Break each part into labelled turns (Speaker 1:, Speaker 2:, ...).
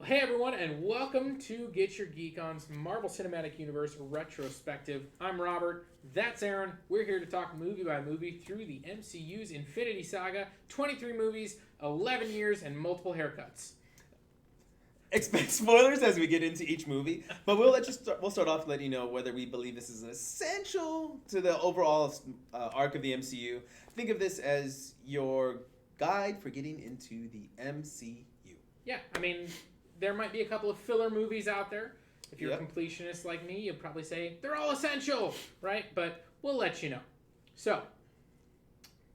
Speaker 1: Hey everyone, and welcome to Get Your Geek On's Marvel Cinematic Universe Retrospective. I'm Robert, that's Aaron. We're here to talk movie by movie through the MCU's Infinity Saga, 23 movies, 11 years, and multiple haircuts.
Speaker 2: Expect spoilers as we get into each movie, but we'll start off letting you know whether we believe this is essential to the overall arc of the MCU. Think of this as your guide for getting into the MCU.
Speaker 1: Yeah, I mean, there might be a couple of filler movies out there. If you're a completionist like me, you'll probably say, they're all essential, right? But we'll let you know. So,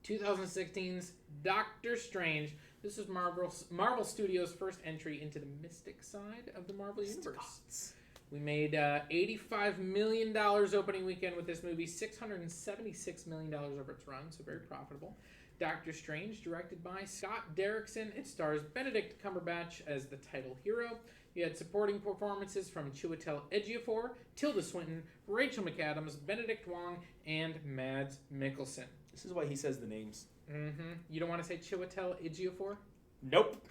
Speaker 1: 2016's Doctor Strange. This is Marvel Studios' first entry into the mystic side of the Marvel Universe. We made $85 million opening weekend with this movie, $676 million over its run, so very profitable. Doctor Strange, directed by Scott Derrickson. It stars Benedict Cumberbatch as the title hero. You had supporting performances from Chiwetel Ejiofor, Tilda Swinton, Rachel McAdams, Benedict Wong, and Mads Mikkelsen.
Speaker 2: This is why he says the names.
Speaker 1: Mm-hmm. You don't want to say Chiwetel Ejiofor?
Speaker 2: Nope.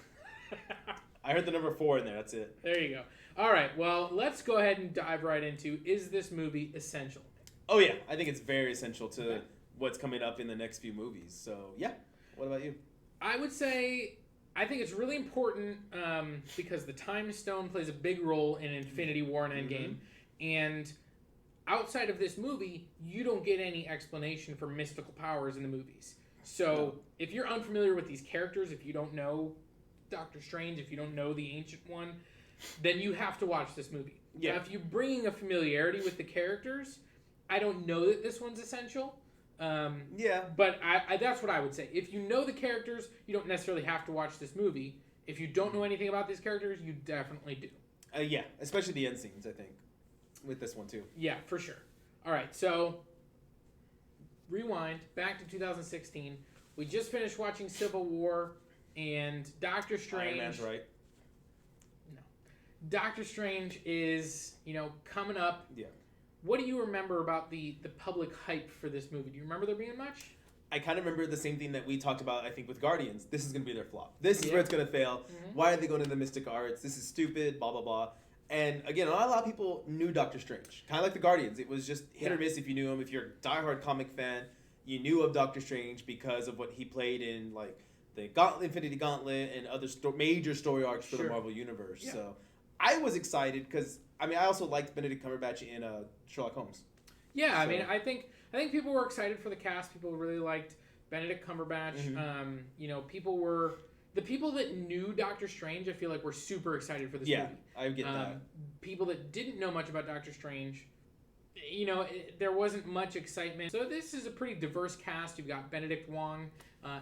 Speaker 2: I heard the number 4 in there. That's it.
Speaker 1: There you go. All right. Well, let's go ahead and dive right into, is this movie essential?
Speaker 2: Oh, yeah. I think it's very essential to what's coming up in the next few movies. So, yeah. What about you?
Speaker 1: I would say I think it's really important because the Time Stone plays a big role in Infinity War and Endgame. And outside of this movie, you don't get any explanation for mystical powers in the movies. So if you're unfamiliar with these characters, if you don't know Doctor Strange, if you don't know the Ancient One, then you have to watch this movie.
Speaker 2: Yeah.
Speaker 1: Now, if you're bringing a familiarity with the characters, I don't know that this one's essential. But I that's what I would say. If you know the characters, you don't necessarily have to watch this movie. If you don't know anything about these characters, you definitely do.
Speaker 2: Yeah, especially the end scenes, I think, with this one too.
Speaker 1: Yeah, for sure. All right, so rewind back to 2016. We just finished watching Civil War and Doctor Strange.
Speaker 2: Iron Man's right.
Speaker 1: No. Doctor Strange is, coming up.
Speaker 2: Yeah.
Speaker 1: What do you remember about the public hype for this movie? Do you remember there being much?
Speaker 2: I kind of remember the same thing that we talked about, I think, with Guardians. This is going to be their flop. This is where it's going to fail. Mm-hmm. Why are they going to the mystic arts? This is stupid, blah, blah, blah. And again, not a lot of people knew Doctor Strange. Kind of like the Guardians. It was just hit or miss if you knew him. If you're a diehard comic fan, you knew of Doctor Strange because of what he played in like the Infinity Gauntlet and other major story arcs for the Marvel Universe. Yeah. So I was excited because, I also liked Benedict Cumberbatch in Sherlock Holmes.
Speaker 1: Yeah, so. I think people were excited for the cast. People really liked Benedict Cumberbatch. Mm-hmm. The people that knew Doctor Strange, I feel like were super excited for this movie.
Speaker 2: Yeah, I get that.
Speaker 1: People that didn't know much about Doctor Strange, there wasn't much excitement. So this is a pretty diverse cast. You've got Benedict Wong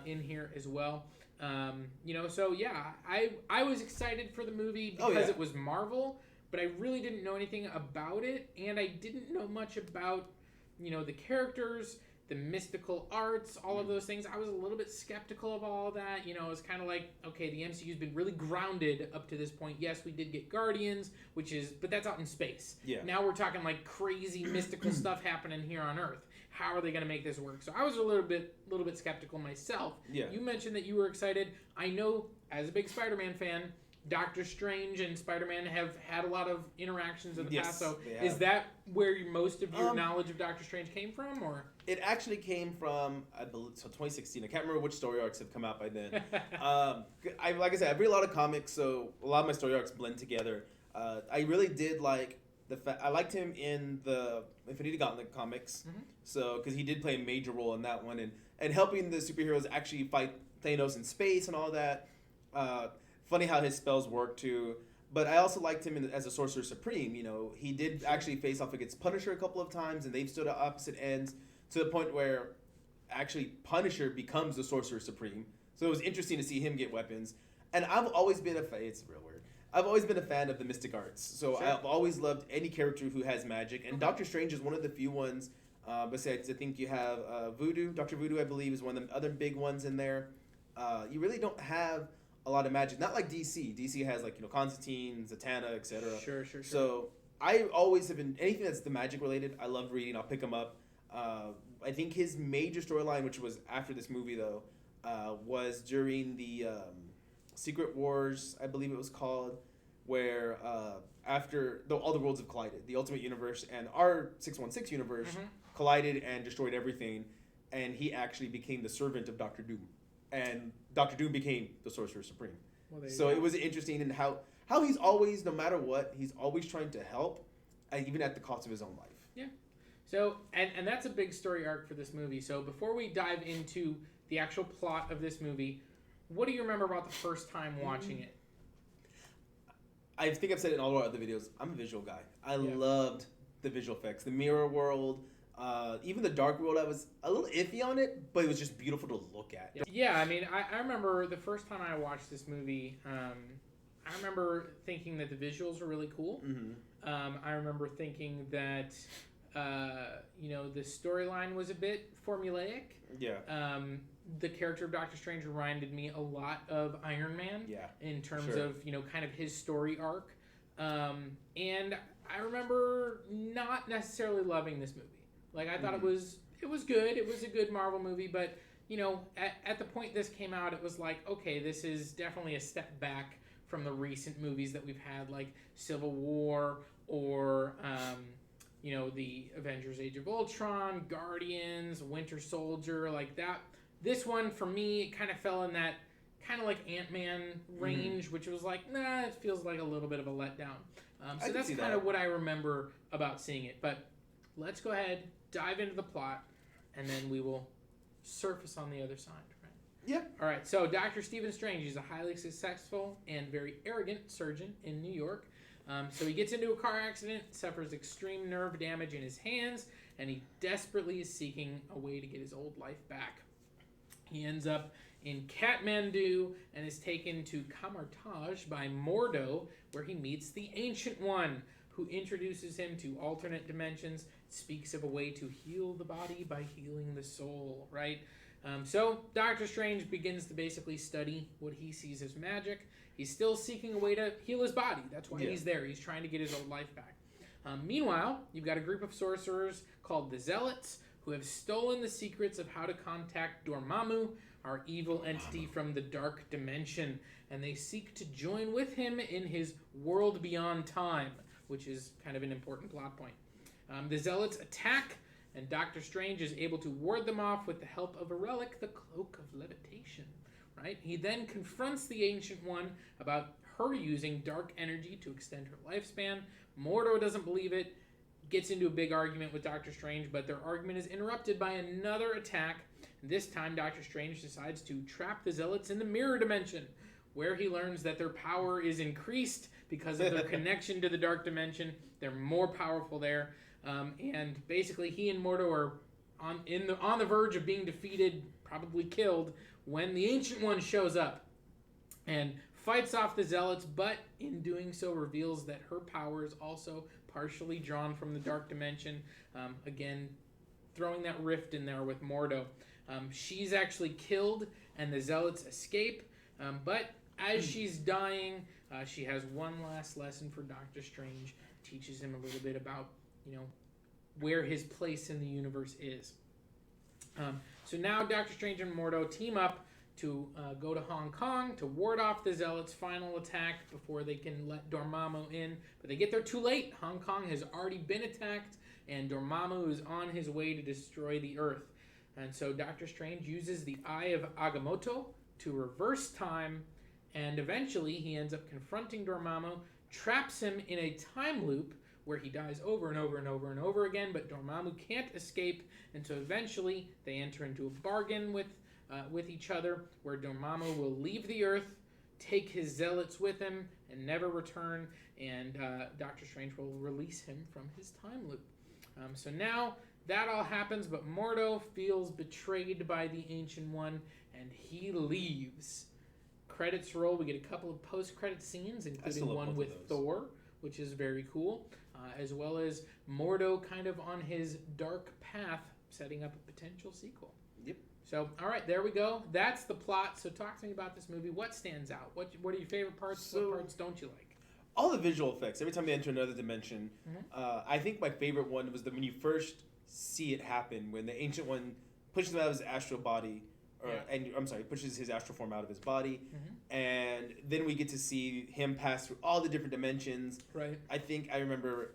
Speaker 1: in here as well. So yeah, I was excited for the movie because it was Marvel, but I really didn't know anything about it, and I didn't know much about, the characters, the mystical arts, all of those things. I was a little bit skeptical of all of that. It was kind of like, okay, the MCU's been really grounded up to this point. Yes, we did get Guardians, but that's out in space. Yeah. Now we're talking like crazy mystical stuff happening here on Earth. How are they going to make this work? So I was a little bit skeptical myself. Yeah. You mentioned that you were excited. I know, as a big Spider-Man fan, Doctor Strange and Spider-Man have had a lot of interactions in the past. So is that where most of your knowledge of Doctor Strange came from, or?
Speaker 2: It actually came from, I believe, 2016. I can't remember which story arcs have come out by then. Like I said, I read a lot of comics, so a lot of my story arcs blend together. I really did like I liked him in the Infinity Gauntlet comics, so because he did play a major role in that one, and helping the superheroes actually fight Thanos in space and all that. Funny how his spells work too. But I also liked him as a Sorcerer Supreme. He did actually face off against Punisher a couple of times, and they've stood at opposite ends to the point where actually Punisher becomes the Sorcerer Supreme. So it was interesting to see him get weapons. And I've always been it's real weird. I've always been a fan of the mystic arts. So I've always loved any character who has magic. And Doctor Strange is one of the few ones. Besides, I think you have Voodoo. Dr. Voodoo, I believe, is one of the other big ones in there. You really don't have a lot of magic. Not like DC. DC has Constantine, Zatanna, etc.
Speaker 1: Sure.
Speaker 2: So I always have been, anything that's the magic related, I love reading. I'll pick them up. I think his major storyline, which was after this movie though, was during the Secret Wars, I believe it was called, where after all the worlds have collided, the Ultimate Universe and our 616 universe collided and destroyed everything, and he actually became the servant of Doctor Doom, and Doctor Doom became the Sorcerer Supreme.
Speaker 1: Well,
Speaker 2: so it was interesting in how he's always, no matter what, he's always trying to help, even at the cost of his own life.
Speaker 1: Yeah. So, and that's a big story arc for this movie. So before we dive into the actual plot of this movie, what do you remember about the first time watching it?
Speaker 2: I think I've said it in all our other videos. I'm a visual guy. I loved the visual effects. The mirror world, even the dark world, I was a little iffy on it, but it was just beautiful to look at.
Speaker 1: Yeah, I mean, I remember the first time I watched this movie, I remember thinking that the visuals were really cool. I remember thinking that, the storyline was a bit formulaic.
Speaker 2: Yeah.
Speaker 1: The character of Doctor Strange reminded me a lot of Iron Man.
Speaker 2: Yeah.
Speaker 1: In terms of, kind of his story arc. And I remember not necessarily loving this movie. Like, I thought it was good. It was a good Marvel movie, but, at the point this came out, it was like, okay, this is definitely a step back from the recent movies that we've had, like Civil War or, the Avengers Age of Ultron, Guardians, Winter Soldier, like that. This one, for me, it kind of fell in that kind of like Ant-Man range, which was like, nah, it feels like a little bit of a letdown. So that's kind of what I remember about seeing it. But let's go ahead, dive into the plot, and then we will surface on the other side. Right?
Speaker 2: Yeah.
Speaker 1: All right, so Dr. Stephen Strange is a highly successful and very arrogant surgeon in New York. So he gets into a car accident, suffers extreme nerve damage in his hands, and he desperately is seeking a way to get his old life back. He ends up in Kathmandu and is taken to Kamartaj by Mordo, where he meets the Ancient One, who introduces him to alternate dimensions, speaks of a way to heal the body by healing the soul, right? So Doctor Strange begins to basically study what he sees as magic. He's still seeking a way to heal his body. That's why he's there. He's trying to get his old life back. Meanwhile, you've got a group of sorcerers called the Zealots, who have stolen the secrets of how to contact Dormammu, our evil entity from the dark dimension, and they seek to join with him in his world beyond time, which is kind of an important plot point. The Zealots attack, and Doctor Strange is able to ward them off with the help of a relic, the Cloak of Levitation. Right? He then confronts the Ancient One about her using dark energy to extend her lifespan. Mordo doesn't believe it, gets into a big argument with Doctor Strange, but their argument is interrupted by another attack. This time, Doctor Strange decides to trap the Zealots in the mirror dimension, where he learns that their power is increased because of their connection to the dark dimension. They're more powerful there. And basically, he and Mordo are on the verge of being defeated, probably killed, when the Ancient One shows up and fights off the Zealots, but in doing so reveals that her power is also partially drawn from the dark dimension. Again, throwing that rift in there with Mordo. She's actually killed, and the Zealots escape. But as she's dying, she has one last lesson for Doctor Strange. Teaches him a little bit about, where his place in the universe is. So now Doctor Strange and Mordo team up to go to Hong Kong to ward off the Zealots' final attack before they can let Dormammu in. But they get there too late. Hong Kong has already been attacked, and Dormammu is on his way to destroy the Earth. And so Doctor Strange uses the Eye of Agamotto to reverse time, and eventually he ends up confronting Dormammu, traps him in a time loop where he dies over and over and over and over again, but Dormammu can't escape, and so eventually they enter into a bargain with each other, where Dormammu will leave the Earth, take his Zealots with him, and never return, and Doctor Strange will release him from his time loop. So now that all happens, but Mordo feels betrayed by the Ancient One, and he leaves. Credits roll. We get a couple of post-credit scenes, including one with Thor, which is very cool, as well as Mordo kind of on his dark path, setting up a potential sequel.
Speaker 2: Yep.
Speaker 1: So, all right, there we go. That's the plot. So talk to me about this movie. What stands out? What are your favorite parts? What parts don't you like?
Speaker 2: All the visual effects. Every time they enter another dimension. I think my favorite one was when you first see it happen, when the Ancient One pushes him out of his astral body, and I'm sorry, pushes his astral form out of his body,
Speaker 1: Mm-hmm.
Speaker 2: and then we get to see him pass through all the different dimensions.
Speaker 1: Right.
Speaker 2: I think I remember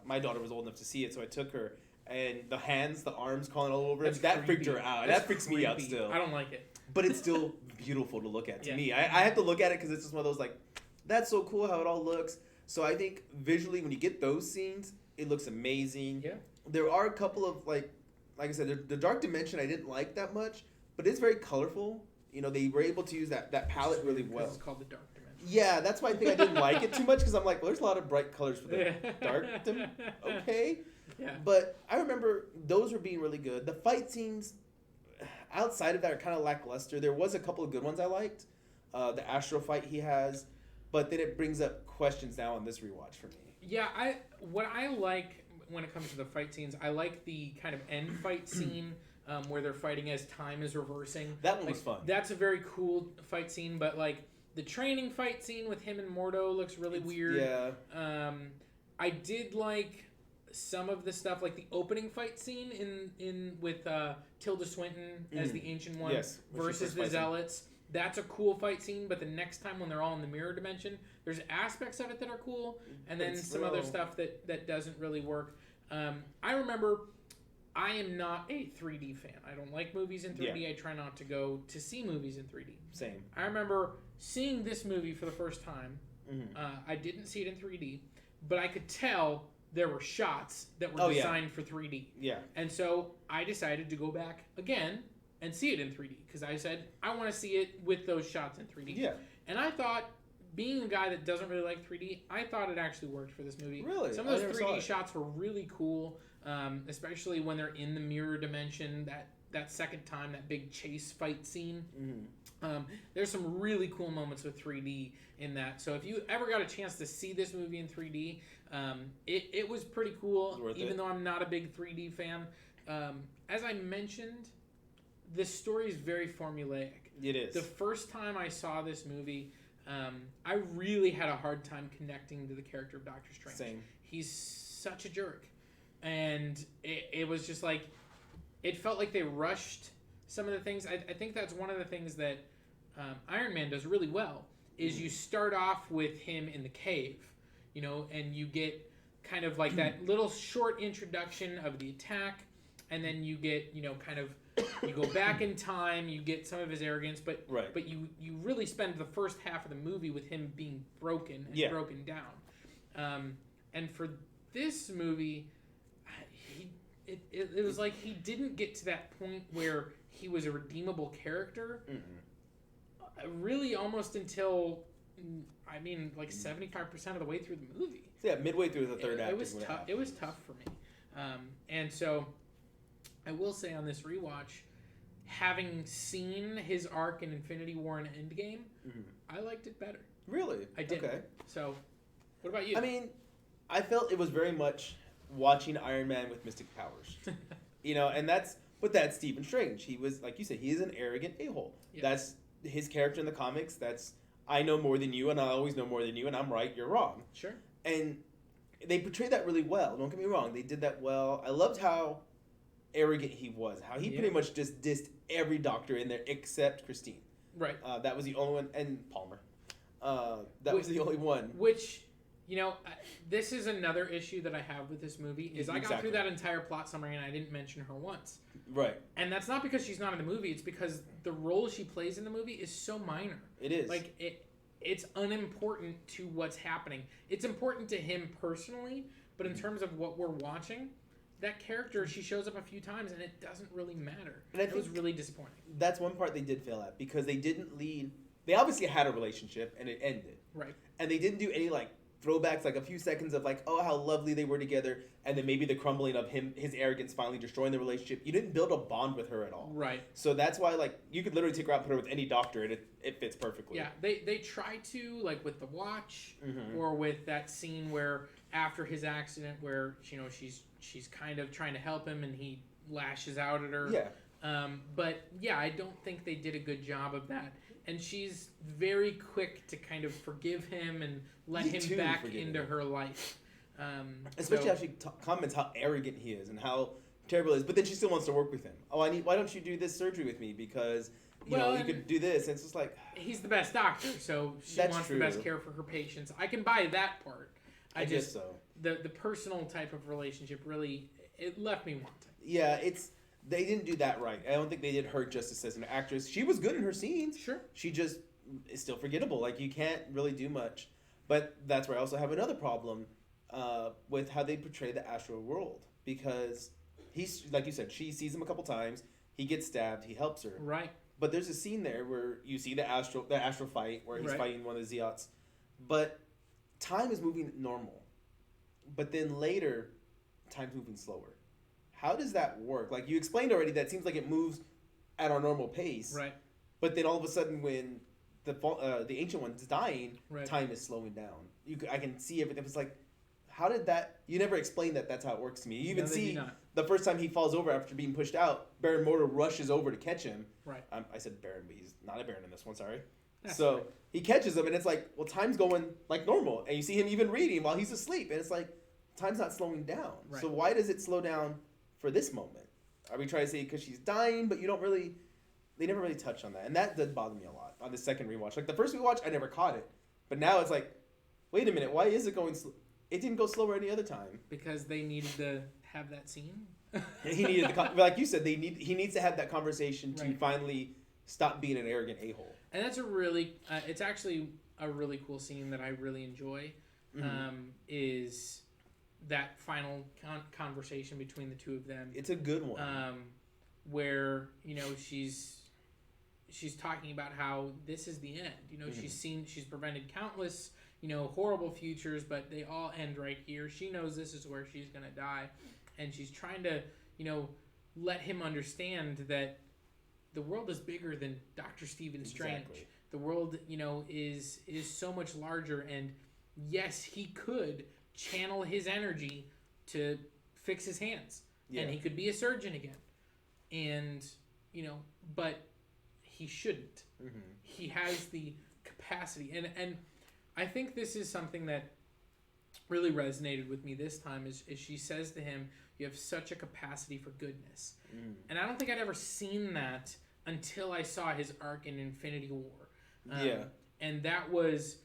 Speaker 2: my daughter was old enough to see it, so I took her, and the hands, the arms crawling all over him, that freaked her out.
Speaker 1: That's
Speaker 2: that freaks me out still.
Speaker 1: I don't like it.
Speaker 2: But it's still beautiful to look at to
Speaker 1: Yeah.
Speaker 2: me. I have to look at it because it's just one of those like, that's so cool how it all looks. So I think visually when you get those scenes, it looks amazing.
Speaker 1: Yeah.
Speaker 2: There are a couple of like I said, the Dark Dimension I didn't like that much, but it's very colorful. You know, they were able to use that palette really well.
Speaker 1: It's called the Dark Dimension.
Speaker 2: Yeah, that's why I think I didn't like it too much because I'm like, well, there's a lot of bright colors for the dark. Okay.
Speaker 1: Yeah.
Speaker 2: But I remember those were being really good. The fight scenes outside of that are kind of lackluster. There was a couple of good ones I liked. The Astro fight he has, but then it brings up questions now on this rewatch for me.
Speaker 1: Yeah, what I like when it comes to the fight scenes, I like the kind of end fight scene where they're fighting as time is reversing.
Speaker 2: That one was fun.
Speaker 1: That's a very cool fight scene, but like the training fight scene with him and Mordo looks really weird.
Speaker 2: Yeah.
Speaker 1: I did like some of the stuff, like the opening fight scene in with Tilda Swinton as the Ancient One versus the Zealots. That's a cool fight scene, but the next time when they're all in the mirror dimension, there's aspects of it that are cool, and then some other stuff that doesn't really work. I remember I am not a 3D fan. I don't like movies in 3D. Yeah. I try not to go to see movies in 3D.
Speaker 2: Same.
Speaker 1: I remember seeing this movie for the first time. I didn't see it in 3D, but I could tell there were shots that were designed for 3D.
Speaker 2: Yeah.
Speaker 1: And so I decided to go back again and see it in 3D because I said I want to see it with those shots in 3D.
Speaker 2: Yeah.
Speaker 1: And I thought, being a guy that doesn't really like 3D, I thought it actually worked for this movie.
Speaker 2: Really?
Speaker 1: Some of those 3D shots were really cool, especially when they're in the mirror dimension, that second time, that big chase fight scene. There's some really cool moments with 3D in that. So if you ever got a chance to see this movie in 3D, it was pretty cool, even though I'm not a big 3D fan. As I mentioned, this story is very formulaic.
Speaker 2: It is.
Speaker 1: The first time I saw this movie, I really had a hard time connecting to the character of Doctor Strange.
Speaker 2: Same.
Speaker 1: He's such a jerk. And it was just like, it felt like they rushed some of the things. I think that's one of the things that Iron Man does really well, is you start off with him in the cave, you know, and you get kind of like that little short introduction of the attack, and then you get, you know, kind of, you go back in time, you get some of his arrogance, but you really spend the first half of the movie with him being broken and broken down. And for this movie, it was like he didn't get to that point where he was a redeemable character. Really almost until, I mean, like 75% of the way through the movie.
Speaker 2: Yeah, midway through the third act.
Speaker 1: It was tough. It was tough for me. And so I will say on this rewatch, having seen his arc in Infinity War and Endgame, I liked it better.
Speaker 2: Really?
Speaker 1: I did. Okay. So, what about you?
Speaker 2: I mean, I felt it was very much watching Iron Man with mystic powers. You know, and that's Stephen Strange. He was, like you said, he is an arrogant a-hole. Yeah. That's his character in the comics. That's, I know more than you, and I always know more than you, and I'm right, you're wrong.
Speaker 1: Sure.
Speaker 2: And they portrayed that really well. Don't get me wrong. They did that well. I loved how arrogant he was. How he pretty much just dissed every doctor in there except Christine.
Speaker 1: Right.
Speaker 2: That was the only one. And Palmer. That was the only one.
Speaker 1: Which, you know, this is another issue that I have with this movie, is I got through that entire plot summary and I didn't mention her once.
Speaker 2: Right.
Speaker 1: And that's not because she's not in the movie. It's because the role she plays in the movie is so minor.
Speaker 2: It is.
Speaker 1: Like, it's unimportant to what's happening. It's important to him personally, but in terms of what we're watching, that character, she shows up a few times and it doesn't really matter. And it was really disappointing.
Speaker 2: That's one part they did fail at, because they didn't lead. They obviously had a relationship and it ended.
Speaker 1: Right.
Speaker 2: And they didn't do any, like, throwbacks, like a few seconds of like, oh, how lovely they were together, and then maybe the crumbling of his arrogance finally destroying the relationship. You didn't build a bond with her at all.
Speaker 1: Right.
Speaker 2: So that's why, like, you could literally take her out and put her with any doctor and it fits perfectly.
Speaker 1: Yeah, they try to, like with the watch, or with that scene where after his accident where, you know, she's kind of trying to help him and he lashes out at her.
Speaker 2: Yeah.
Speaker 1: But yeah, I don't think they did a good job of that. And she's very quick to kind of forgive him and let him back into her life.
Speaker 2: Especially how she comments how arrogant he is and how terrible he is. But then she still wants to work with him. Oh, why don't you do this surgery with me? Because you could do this. And it's just like...
Speaker 1: He's the best doctor, so she wants the best care for her patients. I can buy that part.
Speaker 2: I guess so.
Speaker 1: The personal type of relationship really, it left me wanting.
Speaker 2: Yeah, they didn't do that right. I don't think they did her justice as an actress. She was good in her scenes.
Speaker 1: Sure.
Speaker 2: She just is still forgettable. Like, you can't really do much. But that's where I also have another problem with how they portray the astral world. Because he's, like you said, she sees him a couple times. He gets stabbed. He helps her.
Speaker 1: Right.
Speaker 2: But there's a scene there where you see the astral fight where he's fighting one of the Zeots. But time is moving normal. But then later, time's moving slower. How does that work? Like, you explained already that it seems like it moves at our normal pace.
Speaker 1: Right.
Speaker 2: But then all of a sudden when the Ancient One's dying, time is slowing down. I can see everything. It's like, how did that... You never explained that that's how it works to me. You even see the first time he falls over after being pushed out, Baron Mordo rushes over to catch him.
Speaker 1: Right.
Speaker 2: I said Baron, but he's not a Baron in this one, sorry.
Speaker 1: That's
Speaker 2: so
Speaker 1: right.
Speaker 2: He catches him, and it's like, well, time's going like normal. And you see him even reading while he's asleep. And it's like, time's not slowing down. Right. So why does it slow down for this moment? Are we trying to say because she's dying, but you don't really... They never really touch on that. And that did bother me a lot on the second rewatch. Like, the first rewatch, I never caught it. But now it's like, wait a minute, why is it going slow? It didn't go slower any other time.
Speaker 1: Because they needed to have that scene?
Speaker 2: He needed like you said, he needs to have that conversation to finally stop being an arrogant a-hole.
Speaker 1: And that's a really... it's actually a really cool scene that I really enjoy. Is that final conversation between the two of them.
Speaker 2: It's a good one.
Speaker 1: Where, she's talking about how this is the end. She's prevented countless, horrible futures, but they all end right here. She knows this is where she's going to die. And she's trying to, let him understand that the world is bigger than Dr. Stephen Strange.
Speaker 2: Exactly.
Speaker 1: The world, is so much larger. And yes, he could channel his energy to fix his hands. Yeah. And he could be a surgeon again. And, but he shouldn't. Mm-hmm. He has the capacity. And I think this is something that really resonated with me this time is she says to him, you have such a capacity for goodness. Mm. And I don't think I'd ever seen that until I saw his arc in Infinity War. And that was...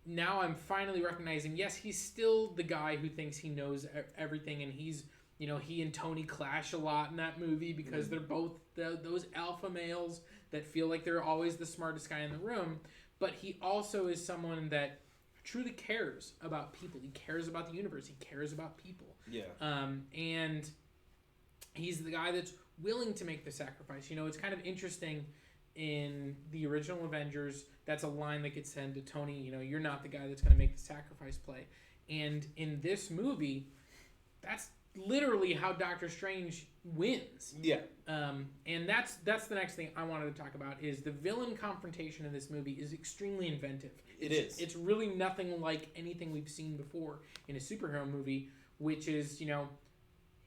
Speaker 1: Now I'm finally recognizing, yes, he's still the guy who thinks he knows everything, and he's... he and Tony clash a lot in that movie because they're both those alpha males that feel like they're always the smartest guy in the room. But he also is someone that truly cares about people. He cares about the universe. He cares about people. Yeah. And he's the guy that's willing to make the sacrifice. It's kind of interesting in the original Avengers. That's a line that gets sent to Tony. You're not the guy that's going to make the sacrifice play. And in this movie, that's literally how Doctor Strange wins. Yeah. And that's the next thing I wanted to talk about is the villain confrontation in this movie is extremely inventive. It's really nothing like anything we've seen before in a superhero movie, which is,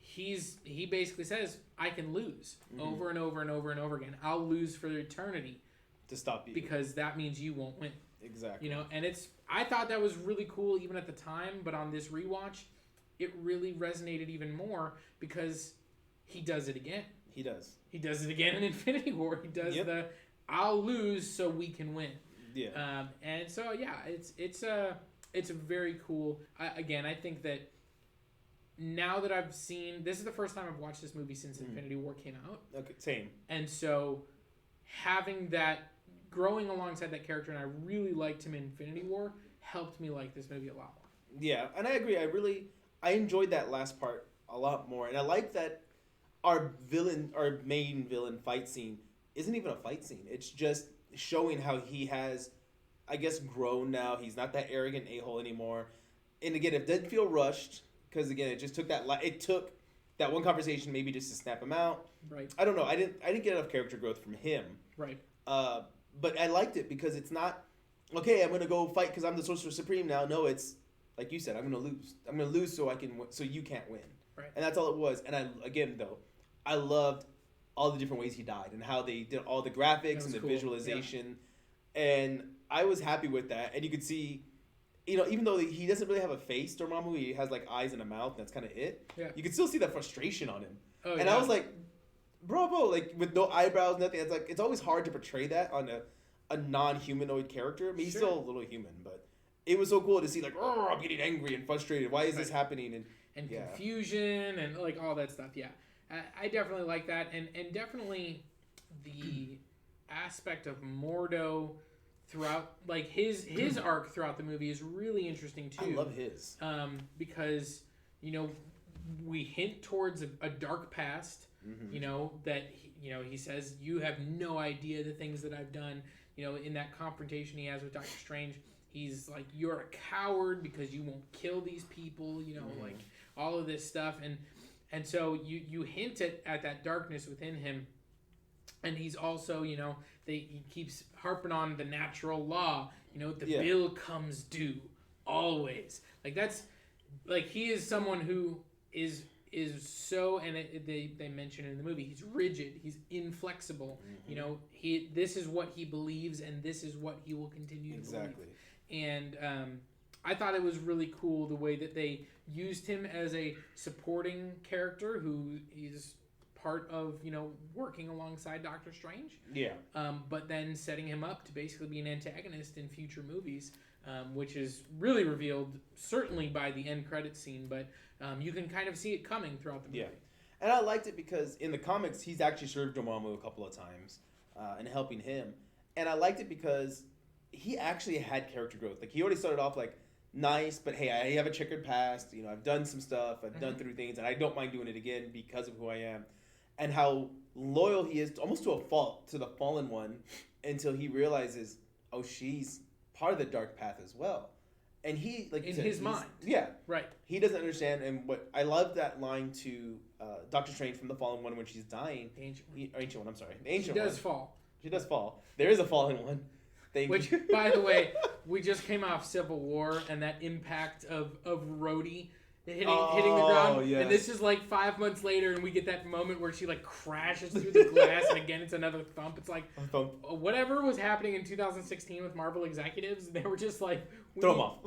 Speaker 1: he basically says, I can lose over and over and over and over again. I'll lose for eternity.
Speaker 2: To stop you.
Speaker 1: Because that means you won't win.
Speaker 2: Exactly.
Speaker 1: And I thought that was really cool even at the time, but on this rewatch, it really resonated even more because he does it again. He does. He does it again in Infinity War. He does the I'll lose so we can win. Yeah. And so it's a very cool. I think that now that I've seen, this is the first time I've watched this movie since Infinity War came out.
Speaker 2: Okay, same.
Speaker 1: And so having that, growing alongside that character, and I really liked him in Infinity War, helped me like this movie a lot more.
Speaker 2: Yeah, and I agree. I enjoyed that last part a lot more, and I like that our main villain fight scene isn't even a fight scene. It's just showing how he has, I guess, grown now. He's not that arrogant a-hole anymore. And again, it didn't feel rushed because again, it just took it took that one conversation maybe just to snap him out. Right. I don't know. I didn't get enough character growth from him. Right. But I liked it because it's not okay. I'm gonna go fight because I'm the Sorcerer Supreme now. No, it's like you said. I'm gonna lose. I'm gonna lose so I can. So you can't win. Right. And that's all it was. And I loved all the different ways he died and how they did all the graphics and the visualization. Yeah. And I was happy with that. And you could see, even though he doesn't really have a face, Dormammu, he has like eyes and a mouth, and that's kind of it. Yeah. You could still see that frustration on him. Oh, and I was like, Bravo, like with no eyebrows, nothing. It's like it's always hard to portray that on a non-humanoid character. I mean, he's
Speaker 1: Sure.
Speaker 2: still a little human, but it was so cool to see like, oh, I'm getting angry and frustrated. Why is this happening?
Speaker 1: And
Speaker 2: yeah.
Speaker 1: confusion and like all that stuff. Yeah, I definitely like that, and definitely the aspect of Mordo throughout, like his arc throughout the movie is really interesting too.
Speaker 2: I love his.
Speaker 1: Because we hint towards a dark past. That he says you have no idea the things that I've done. In that confrontation he has with Doctor Strange, he's like, you're a coward because you won't kill these people. Like all of this stuff, and so you hint at that darkness within him, and he's also he keeps harping on the natural law. The bill comes due always. Like that's like he is someone who is so, and they mention it in the movie, he's rigid, he's inflexible. This is what he believes, and this is what he will continue to believe. And I thought it was really cool the way that they used him as a supporting character who is part of working alongside Doctor Strange. But then setting him up to basically be an antagonist in future movies, which is really revealed certainly by the end credit scene, but you can kind of see it coming throughout the movie.
Speaker 2: Yeah, and I liked it because in the comics he's actually served Dormammu a couple of times and helping him, and I liked it because he actually had character growth. Like he already started off like nice, but hey, I have a checkered past. I've done some stuff, I've done through things, and I don't mind doing it again because of who I am, and how loyal he is almost to a fault to the Fallen One until he realizes, oh, she's part of the dark path as well. And he, like you said,
Speaker 1: his mind.
Speaker 2: Yeah.
Speaker 1: Right.
Speaker 2: He doesn't understand, and what I love that line to Doctor Strange from the Fallen One when she's dying.
Speaker 1: The Ancient One.
Speaker 2: Ancient One, I'm sorry. The Ancient
Speaker 1: She does
Speaker 2: One.
Speaker 1: fall.
Speaker 2: She does fall. There is a Fallen One.
Speaker 1: Which, by the way, we just came off Civil War, and that impact of Rhodey hitting the ground.
Speaker 2: Yes.
Speaker 1: And this is like 5 months later, and we get that moment where she like crashes through the glass, and again it's another thump. It's like whatever was happening in 2016 with Marvel executives, they were just like
Speaker 2: throw them off.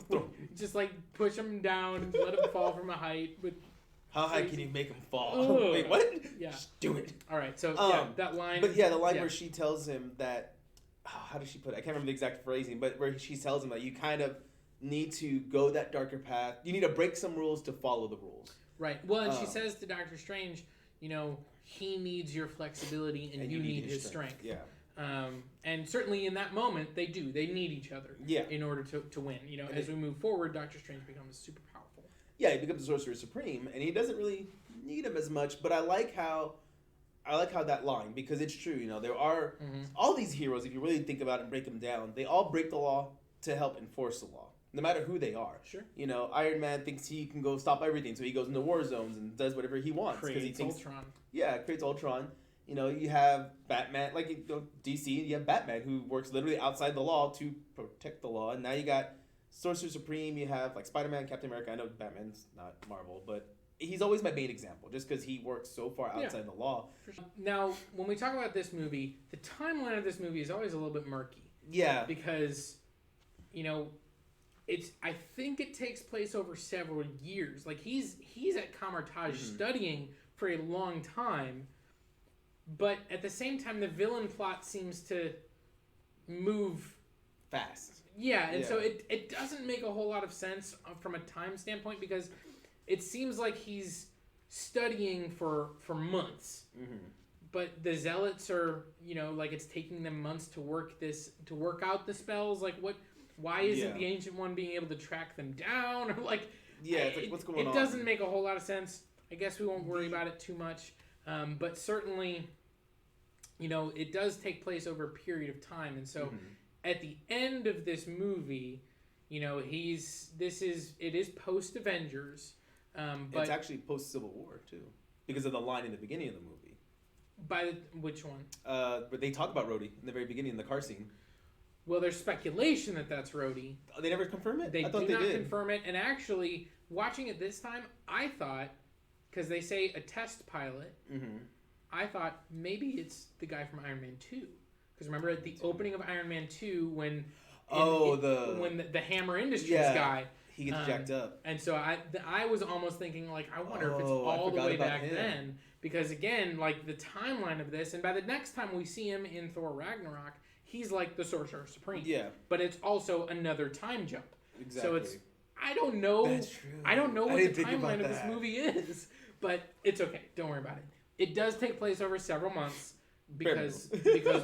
Speaker 1: Just like push them down, let them fall from a height.
Speaker 2: How high can you make them fall?
Speaker 1: Ugh.
Speaker 2: Wait, what?
Speaker 1: Yeah.
Speaker 2: Just do it.
Speaker 1: All right. So that line.
Speaker 2: But yeah, the line where she tells him that. How does she put it? I can't remember the exact phrasing, but where she tells him that you kind of need to go that darker path. You need to break some rules to follow the rules.
Speaker 1: Right. Well, and she says to Doctor Strange, he needs your flexibility and you need his strength.
Speaker 2: Yeah.
Speaker 1: And certainly in that moment, they do. They need each other.
Speaker 2: Yeah.
Speaker 1: In order to win. As we move forward, Doctor Strange becomes super powerful.
Speaker 2: Yeah, he becomes the Sorcerer Supreme, and he doesn't really need him as much. But I like how that line, because it's true. There are all these heroes. If you really think about it and break them down, they all break the law to help enforce the law, no matter who they are.
Speaker 1: Sure.
Speaker 2: Iron Man thinks he can go stop everything, so he goes into war zones and does whatever he wants because he thinks
Speaker 1: Ultron.
Speaker 2: Yeah, creates Ultron. You have Batman, like DC. You have Batman who works literally outside the law to protect the law, and now you got Sorcerer Supreme. You have like Spider-Man, Captain America. I know Batman's not Marvel, but he's always my main example, just because he works so far outside the law.
Speaker 1: Sure. Now, when we talk about this movie, the timeline of this movie is always a little bit murky.
Speaker 2: Yeah.
Speaker 1: Because, I think it takes place over several years. Like, he's at Kamartaj studying for a long time, but at the same time, the villain plot seems to move
Speaker 2: fast.
Speaker 1: Yeah, and so it doesn't make a whole lot of sense from a time standpoint, because it seems like he's studying for months, but the zealots are, like it's taking them months to work out the spells. Like, why isn't the Ancient One being able to track them down? Or
Speaker 2: it's like what's going on?
Speaker 1: It doesn't make a whole lot of sense. I guess we won't worry about it too much, but certainly, it does take place over a period of time, and so at the end of this movie, it is post Avengers. But
Speaker 2: it's actually post Civil War too, because of the line in the beginning of the movie.
Speaker 1: Which one?
Speaker 2: But they talk about Rhodey in the very beginning in the car scene.
Speaker 1: Well, there's speculation that that's Rhodey.
Speaker 2: They never confirm it?
Speaker 1: They do not confirm it. And actually, watching it this time, I thought, because they say a test pilot, I thought maybe it's the guy from Iron Man 2. Because remember at the opening of Iron Man 2 when the Hammer Industries guy.
Speaker 2: He gets jacked up.
Speaker 1: And so I was almost thinking, like, I wonder if it's
Speaker 2: I
Speaker 1: all the
Speaker 2: forgot
Speaker 1: way
Speaker 2: about
Speaker 1: back
Speaker 2: him.
Speaker 1: then. Because, again, like, the timeline of this, and by the next time we see him in Thor Ragnarok, he's like the Sorcerer Supreme.
Speaker 2: Yeah.
Speaker 1: But it's also another time jump.
Speaker 2: Exactly.
Speaker 1: So it's, I don't know.
Speaker 2: That's true.
Speaker 1: I don't know what
Speaker 2: didn't
Speaker 1: the
Speaker 2: think about
Speaker 1: timeline of this
Speaker 2: that.
Speaker 1: movie is. But it's okay. Don't worry about it. It does take place over several months because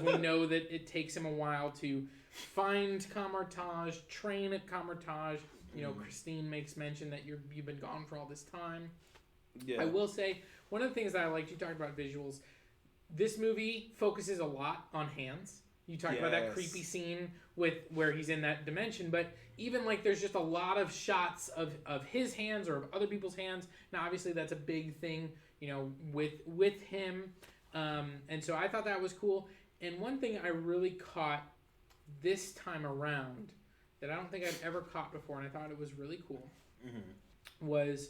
Speaker 1: we know that it takes him a while to find Kamartaj, train at Kamartaj. You know, Christine makes mention that you've been gone for all this time.
Speaker 2: Yeah.
Speaker 1: I will say, one of the things that I liked, you talked about visuals. This movie focuses a lot on hands. You talked about that creepy scene where he's in that dimension, but even like there's just a lot of shots of his hands or of other people's hands. Now, obviously, that's a big thing, you know, with him. And so I thought that was cool. And one thing I really caught this time around that I don't think I've ever caught before, and I thought it was really cool, was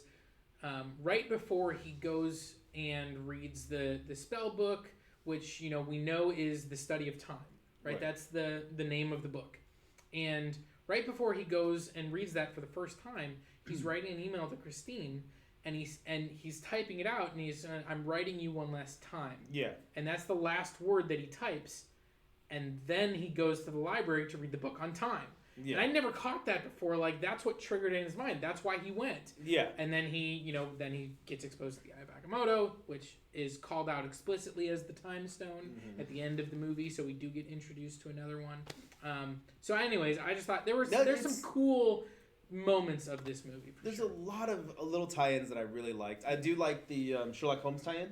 Speaker 1: right before he goes and reads the spell book, which, you know, we know is the study of time, right? That's the name of the book. And right before he goes and reads that for the first time, he's writing an email to Christine, and he's typing it out, and he's I'm writing you one last time.
Speaker 2: Yeah.
Speaker 1: And that's the last word that he types, and then he goes to the library to read the book on time. Yeah. And I never caught that before. Like, that's what triggered it in his mind. That's why he went.
Speaker 2: Yeah.
Speaker 1: And then he gets exposed to the Eye of Agamotto, which is called out explicitly as the Time Stone at the end of the movie. So we do get introduced to another one. So anyways, I just thought there's some cool moments of this movie.
Speaker 2: There's a lot of little tie-ins that I really liked. I do like the Sherlock Holmes tie-in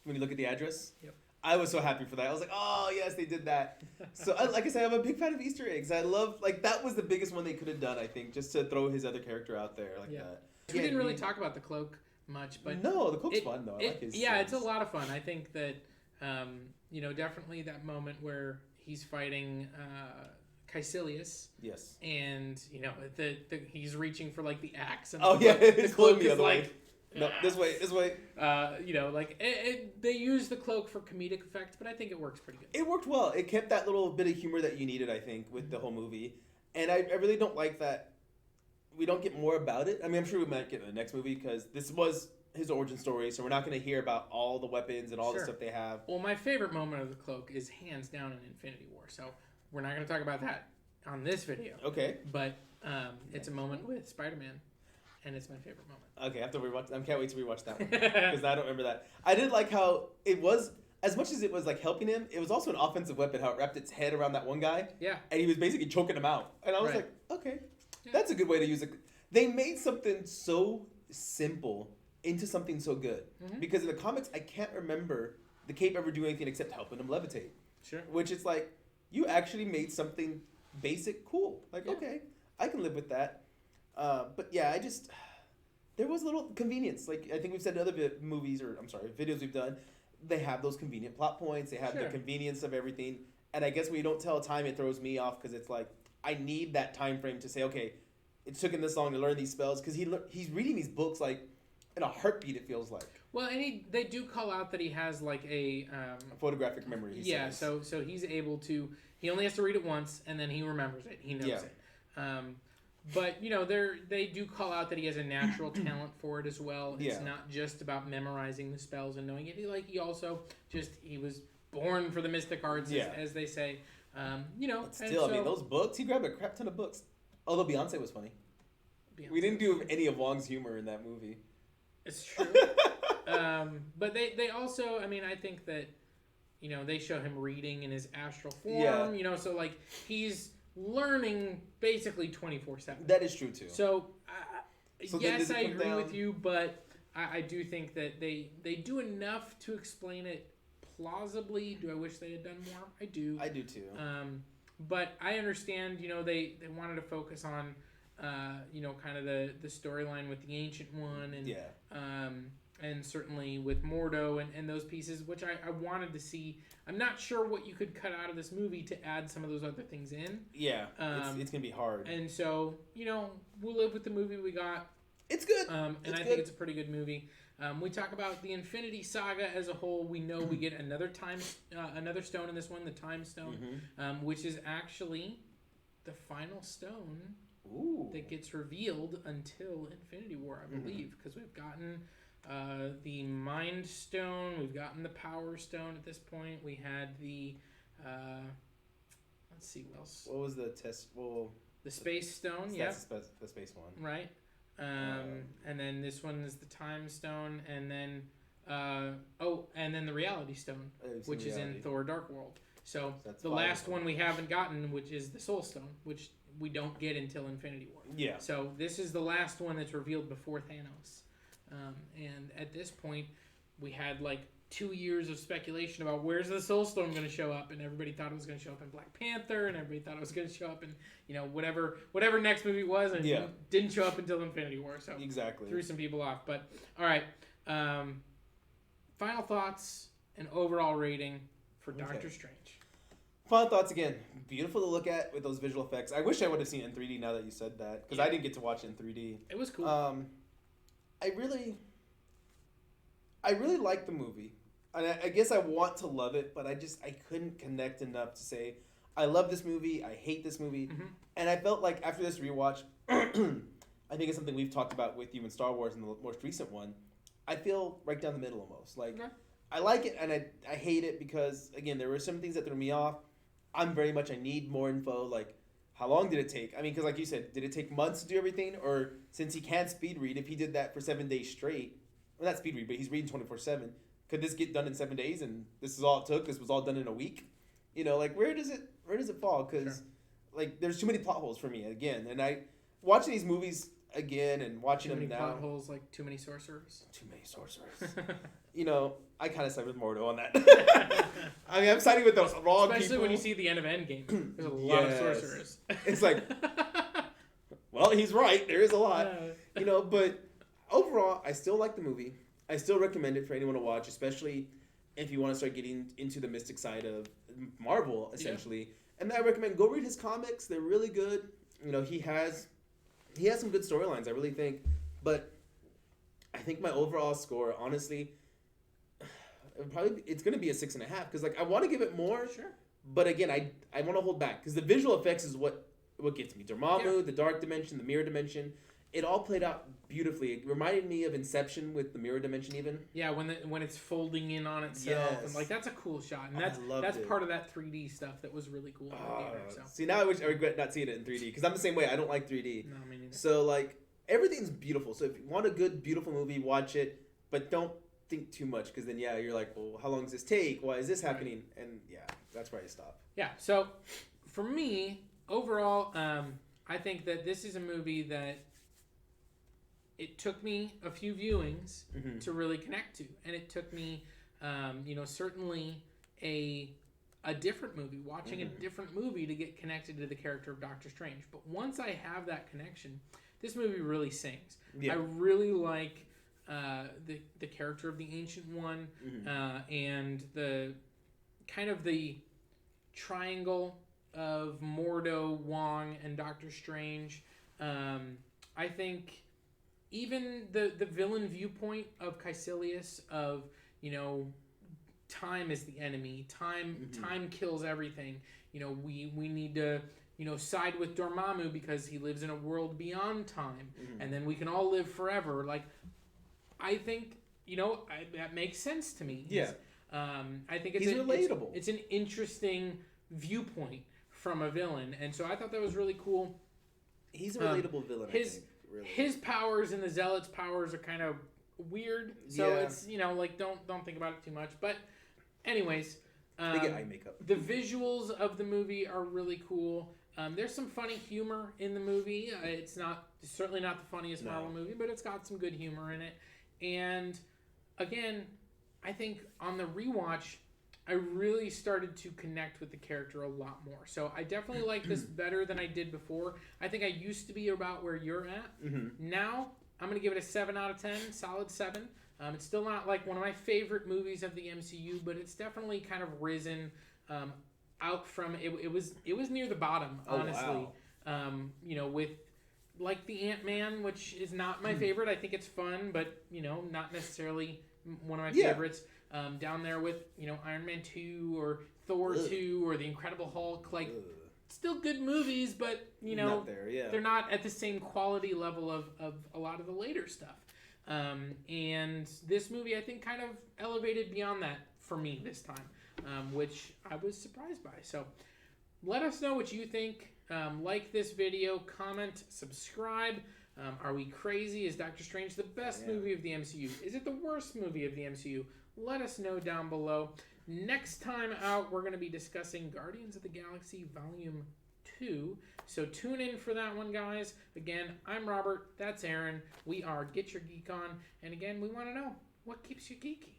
Speaker 2: when you look at the address.
Speaker 1: Yep.
Speaker 2: I was so happy for that. I was like, oh, yes, they did that. So, like I said, I'm a big fan of Easter eggs. I love, like, that was the biggest one they could have done, I think, just to throw his other character out there like that.
Speaker 1: We didn't really talk about the cloak much, but...
Speaker 2: No, the cloak's fun, though. I like his
Speaker 1: Yeah, it's a lot of fun. I think that, you know, definitely that moment where he's fighting Caecilius.
Speaker 2: Yes.
Speaker 1: And, you know, he's reaching for, like, the axe. And
Speaker 2: the
Speaker 1: cloak
Speaker 2: the
Speaker 1: is
Speaker 2: other
Speaker 1: like...
Speaker 2: way. No, this way.
Speaker 1: You know, like, they use the cloak for comedic effect, but I think it works pretty good.
Speaker 2: It worked well. It kept that little bit of humor that you needed, I think, with the whole movie. And I really don't like that we don't get more about it. I mean, I'm sure we might get in the next movie because this was his origin story, so we're not going to hear about all the weapons and all the stuff they have.
Speaker 1: Well, my favorite moment of the cloak is hands down in Infinity War, so we're not going to talk about that on this video.
Speaker 2: Okay.
Speaker 1: But it's a moment with Spider-Man. And it's my favorite moment.
Speaker 2: Okay, I have to rewatch. I can't wait to rewatch that one because I don't remember that. I did like how it was, as much as it was like helping him, it was also an offensive weapon. How it wrapped its head around that one guy.
Speaker 1: Yeah.
Speaker 2: And he was basically choking him out. And I was like, okay, that's a good way to use it. They made something so simple into something so good because in the comics, I can't remember the cape ever doing anything except helping him levitate.
Speaker 1: Sure.
Speaker 2: Which is like, you actually made something basic cool. Like, okay, I can live with that. But yeah, there was a little convenience. Like, I think we've said in other videos we've done, they have those convenient plot points. They have the convenience of everything. And I guess when you don't tell time, it throws me off because it's like, I need that time frame to say, okay, it took him this long to learn these spells because he's reading these books like in a heartbeat, it feels like.
Speaker 1: Well, and they do call out that he has like a
Speaker 2: photographic memory.
Speaker 1: So he's able to, he only has to read it once and then he remembers it. He knows it. But, you know, they do call out that he has a natural talent for it as well. It's not just about memorizing the spells and knowing it. He also he was born for the mystic arts, as they say. You know.
Speaker 2: But still, I mean, those books, he grabbed a crap ton of books. Although Beyonce was funny. We didn't do any of Wong's humor in that movie.
Speaker 1: It's true. But they also, I mean, I think that, you know, they show him reading in his astral form, you know, so, like, he's learning basically 24/7.
Speaker 2: That is true too.
Speaker 1: So yes, I agree with you, but I do think that they do enough to explain it plausibly. Do I wish they had done more? I do.
Speaker 2: I do too.
Speaker 1: But I understand, you know, they wanted to focus on you know, kind of the storyline with the Ancient One and certainly with Mordo and those pieces, which I wanted to see. I'm not sure what you could cut out of this movie to add some of those other things in.
Speaker 2: Yeah, it's going to be hard.
Speaker 1: And so, you know, we'll live with the movie we got.
Speaker 2: It's good.
Speaker 1: And I think it's a pretty good movie. We talk about the Infinity Saga as a whole. We know we get another stone in this one, the Time Stone, which is actually the final stone
Speaker 2: Ooh.
Speaker 1: that gets revealed until Infinity War, I believe, because we've gotten the Mind Stone, we've gotten the Power Stone at this point. We had the let's see what else.
Speaker 2: What was the test? Well,
Speaker 1: the Space Stone,
Speaker 2: that's the space one,
Speaker 1: right. And then this one is the Time Stone, and then and then the Reality Stone, which is in Thor: Dark World. So the last one we haven't gotten, which is the Soul Stone, which we don't get until Infinity War.
Speaker 2: Yeah.
Speaker 1: So this is the last one that's revealed before Thanos. And at this point, we had like 2 years of speculation about where's the Soul Stone going to show up, and everybody thought it was going to show up in Black Panther, and everybody thought it was going to show up in whatever next movie it was, and it didn't show up until Infinity War. So
Speaker 2: exactly
Speaker 1: threw some people off. But all right, final thoughts and overall rating for Doctor Strange.
Speaker 2: Final thoughts again. Beautiful to look at with those visual effects. I wish I would have seen it in 3D now that you said that, because I didn't get to watch it in 3D.
Speaker 1: It was cool.
Speaker 2: I really like the movie. And I guess I want to love it, but I couldn't connect enough to say, I love this movie, I hate this movie.
Speaker 1: Mm-hmm.
Speaker 2: And I felt like after this rewatch, I think it's something we've talked about with you in Star Wars in the most recent one, I feel right down the middle almost. Like, I like it and I hate it because, again, there were some things that threw me off. I'm very much, I need more info, like, how long did it take? I mean, because like you said, did it take months to do everything? Or since he can't speed read, if he did that for 7 days straight, well, not speed read, but he's reading 24/7, could this get done in 7 days and this is all it took? This was all done in a week? Like, where does it fall? Because, like, there's too many plot holes for me, again. And watching these movies again and watching them now.
Speaker 1: Too many plot holes, like too many sorcerers?
Speaker 2: Too many sorcerers. I kind of side with Mordo on that. I mean, I'm siding with those wrong
Speaker 1: Especially
Speaker 2: people.
Speaker 1: when you see the end of Endgame. There's a lot of sorcerers.
Speaker 2: It's like, well, he's right. There is a lot. But overall, I still like the movie. I still recommend it for anyone to watch, especially if you want to start getting into the mystic side of Marvel, essentially. Yeah. And I recommend go read his comics. They're really good. He has some good storylines, I really think. But I think my overall score, honestly, it's going to be a 6.5 because, like, I want to give it more.
Speaker 1: Sure.
Speaker 2: But again, I want to hold back because the visual effects is what gets me. Dormammu, the dark dimension, the mirror dimension, it all played out beautifully. It reminded me of Inception with the mirror dimension, even.
Speaker 1: Yeah, when it's folding in on itself, and like that's a cool shot, and that's part of that 3D stuff that was really cool.
Speaker 2: See, now I regret not seeing it in 3D because I'm the same way. I don't like 3D.
Speaker 1: No, me neither.
Speaker 2: So like everything's beautiful. So if you want a good, beautiful movie, watch it, but don't think too much because then you're like, well, how long does this take? Why is this happening? Right. And that's where I stop.
Speaker 1: Yeah. So for me, overall, I think that this is a movie that it took me a few viewings to really connect to, and it took me, certainly a different movie, watching a different movie to get connected to the character of Doctor Strange. But once I have that connection, this movie really sings. Yeah. I really like the character of the Ancient One and the kind of the triangle of Mordo, Wong, and Doctor Strange. I think even the villain viewpoint of Caecilius of, time is the enemy. Time kills everything. We need to, side with Dormammu because he lives in a world beyond time. And then we can all live forever. Like, I think, that makes sense to me.
Speaker 2: Yeah.
Speaker 1: I think
Speaker 2: he's relatable.
Speaker 1: It's an interesting viewpoint from a villain. And so I thought that was really cool.
Speaker 2: He's a relatable villain, I think. Really.
Speaker 1: His powers and the Zealot's powers are kind of weird, so it's like don't think about it too much. But anyways,
Speaker 2: they get eye makeup.
Speaker 1: The visuals of the movie are really cool. There's some funny humor in the movie. It's certainly not the funniest Marvel movie, but it's got some good humor in it. And again, I think on the rewatch, I really started to connect with the character a lot more. So I definitely like this better than I did before. I think I used to be about where you're at. Now, I'm going to give it a 7 out of 10, solid 7. It's still not like one of my favorite movies of the MCU, but it's definitely kind of risen out from it was near the bottom, honestly. Wow. With like the Ant-Man, which is not my favorite. I think it's fun, but not necessarily one of my favorites. Down there with Iron Man 2 or Thor 2 or the Incredible Hulk, like still good movies, but you know,
Speaker 2: not there, yeah.
Speaker 1: they're not at the same quality level of a lot of the later stuff. And this movie, I think, kind of elevated beyond that for me this time, which I was surprised by. So let us know what you think. Like this video, comment, subscribe. Are we crazy? Is Doctor Strange the best movie of the MCU? Is it the worst movie of the MCU? Let us know down below. Next time out, we're going to be discussing Guardians of the Galaxy Volume 2. So tune in for that one, guys. Again, I'm Robert. That's Aaron. We are Get Your Geek On. And again, we want to know, what keeps you geeky?